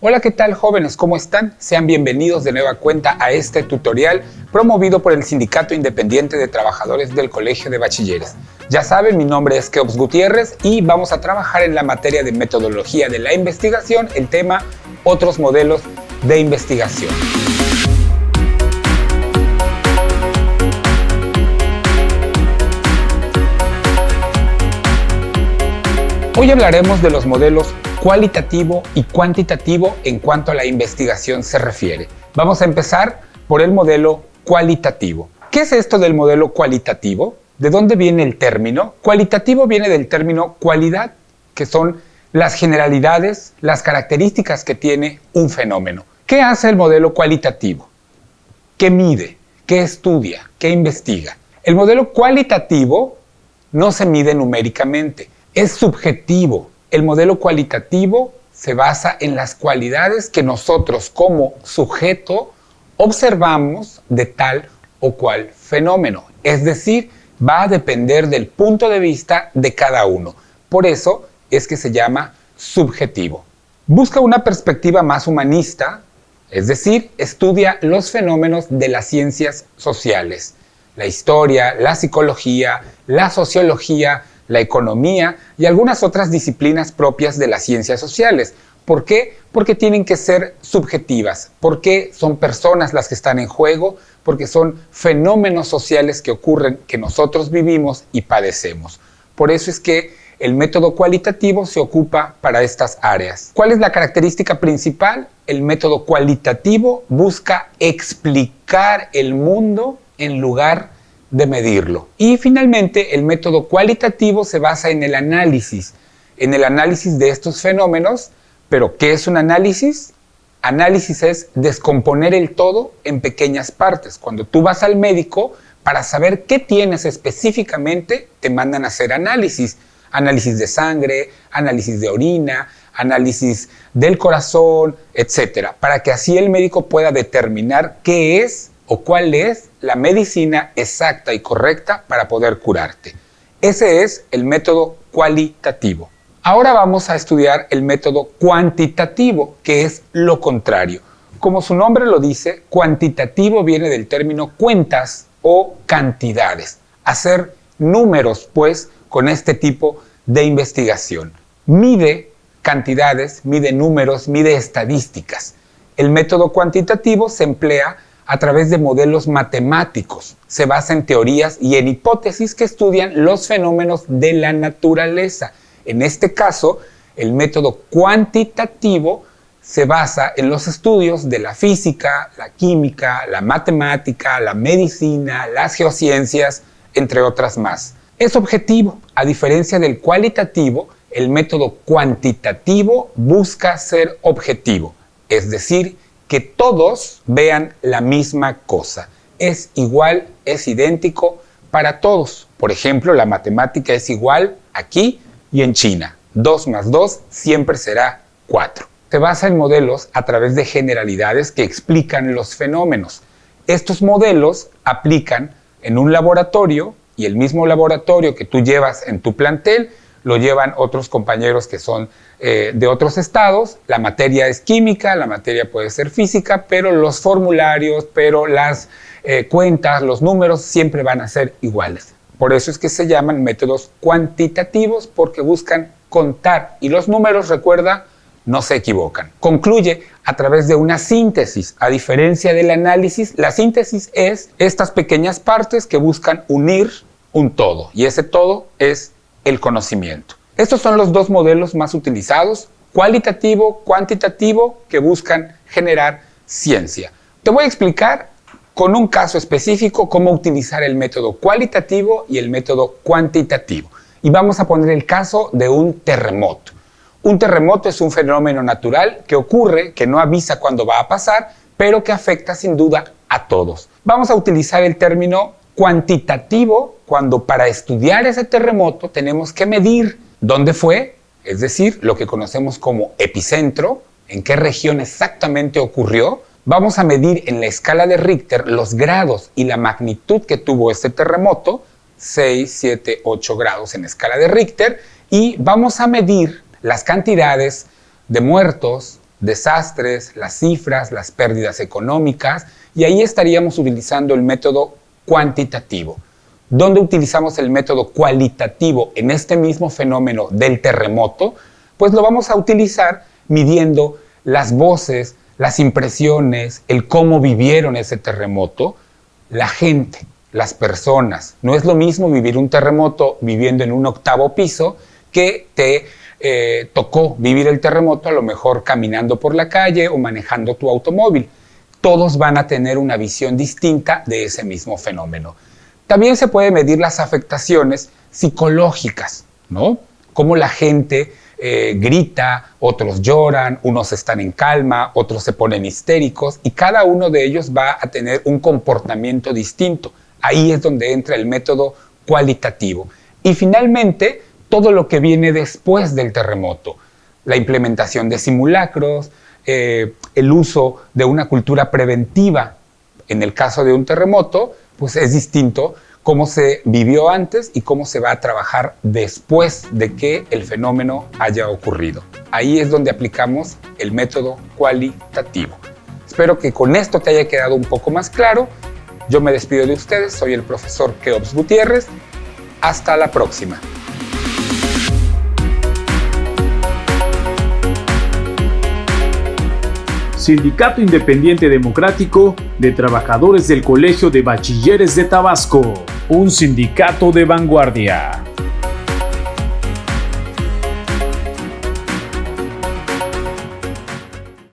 Hola, ¿qué tal, jóvenes? ¿Cómo están? Sean bienvenidos de nueva cuenta a este tutorial promovido por el Sindicato Independiente de Trabajadores del Colegio de Bachilleres. Ya saben, mi nombre es Keops Gutiérrez y vamos a trabajar en la materia de metodología de la investigación, el tema otros modelos de investigación. Hoy hablaremos de los modelos cualitativo y cuantitativo en cuanto a la investigación se refiere. Vamos a empezar por el modelo cualitativo. ¿Qué es esto del modelo cualitativo? ¿De dónde viene el término? Cualitativo viene del término cualidad, que son las generalidades, las características que tiene un fenómeno. ¿Qué hace el modelo cualitativo? ¿Qué mide? ¿Qué estudia? ¿Qué investiga? El modelo cualitativo no se mide numéricamente, es subjetivo. El modelo cualitativo se basa en las cualidades que nosotros como sujeto observamos de tal o cual fenómeno. Es decir, va a depender del punto de vista de cada uno. Por eso es que se llama subjetivo. Busca una perspectiva más humanista, es decir, estudia los fenómenos de las ciencias sociales, la historia, la psicología, la sociología, la economía y algunas otras disciplinas propias de las ciencias sociales. ¿Por qué? Porque tienen que ser subjetivas, porque son personas las que están en juego, porque son fenómenos sociales que ocurren, que nosotros vivimos y padecemos. Por eso es que el método cualitativo se ocupa para estas áreas. ¿Cuál es la característica principal? El método cualitativo busca explicar el mundo en lugar de medirlo. Y finalmente, el método cualitativo se basa en el análisis de estos fenómenos. ¿Pero qué es un análisis? Análisis es descomponer el todo en pequeñas partes. Cuando tú vas al médico, para saber qué tienes específicamente, te mandan a hacer análisis. Análisis de sangre, análisis de orina, análisis del corazón, etc. Para que así el médico pueda determinar qué es o cuál es la medicina exacta y correcta para poder curarte. Ese es el método cualitativo. Ahora vamos a estudiar el método cuantitativo, que es lo contrario. Como su nombre lo dice, cuantitativo viene del término cuentas o cantidades. Hacer números, pues, con este tipo de investigación. Mide cantidades, mide números, mide estadísticas. El método cuantitativo se emplea a través de modelos matemáticos. Se basa en teorías y en hipótesis que estudian los fenómenos de la naturaleza. En este caso, el método cuantitativo se basa en los estudios de la física, la química, la matemática, la medicina, las geociencias, entre otras más. Es objetivo. A diferencia del cualitativo, el método cuantitativo busca ser objetivo, es decir, que todos vean la misma cosa. Es igual, es idéntico para todos. Por ejemplo, la matemática es igual aquí y en China. 2 más 2 siempre será 4. Se basa en modelos a través de generalidades que explican los fenómenos. Estos modelos aplican en un laboratorio y el mismo laboratorio que tú llevas en tu plantel lo llevan otros compañeros que son de otros estados. La materia es química, la materia puede ser física, pero los formularios, pero las cuentas, los números siempre van a ser iguales. Por eso es que se llaman métodos cuantitativos, porque buscan contar. Y los números, recuerda, no se equivocan. Concluye a través de una síntesis. A diferencia del análisis, la síntesis es estas pequeñas partes que buscan unir un todo. Y ese todo es el conocimiento. Estos son los dos modelos más utilizados, cualitativo, cuantitativo, que buscan generar ciencia. Te voy a explicar con un caso específico cómo utilizar el método cualitativo y el método cuantitativo. Y vamos a poner el caso de un terremoto. Un terremoto es un fenómeno natural que ocurre, que no avisa cuándo va a pasar, pero que afecta sin duda a todos. Vamos a utilizar el término cuantitativo cuando para estudiar ese terremoto tenemos que medir dónde fue, es decir, lo que conocemos como epicentro, en qué región exactamente ocurrió. Vamos a medir en la escala de Richter los grados y la magnitud que tuvo este terremoto, 6, 7, 8 grados en escala de Richter, y vamos a medir las cantidades de muertos, desastres, las cifras, las pérdidas económicas, y ahí estaríamos utilizando el método cuantitativo. ¿Dónde utilizamos el método cualitativo en este mismo fenómeno del terremoto? Pues lo vamos a utilizar midiendo las voces, las impresiones, el cómo vivieron ese terremoto, la gente, las personas. No es lo mismo vivir un terremoto viviendo en un 8º piso que te tocó vivir el terremoto a lo mejor caminando por la calle o manejando tu automóvil. Todos van a tener una visión distinta de ese mismo fenómeno. También se puede medir las afectaciones psicológicas, ¿no? Cómo la gente grita, otros lloran, unos están en calma, otros se ponen histéricos y cada uno de ellos va a tener un comportamiento distinto. Ahí es donde entra el método cualitativo. Y finalmente, todo lo que viene después del terremoto, la implementación de simulacros, el uso de una cultura preventiva. En el caso de un terremoto, pues es distinto cómo se vivió antes y cómo se va a trabajar después de que el fenómeno haya ocurrido. Ahí es donde aplicamos el método cualitativo. Espero que con esto te haya quedado un poco más claro. Yo me despido de ustedes, soy el profesor Keops Gutiérrez. Hasta la próxima. Sindicato Independiente Democrático de Trabajadores del Colegio de Bachilleres de Tabasco, un sindicato de vanguardia.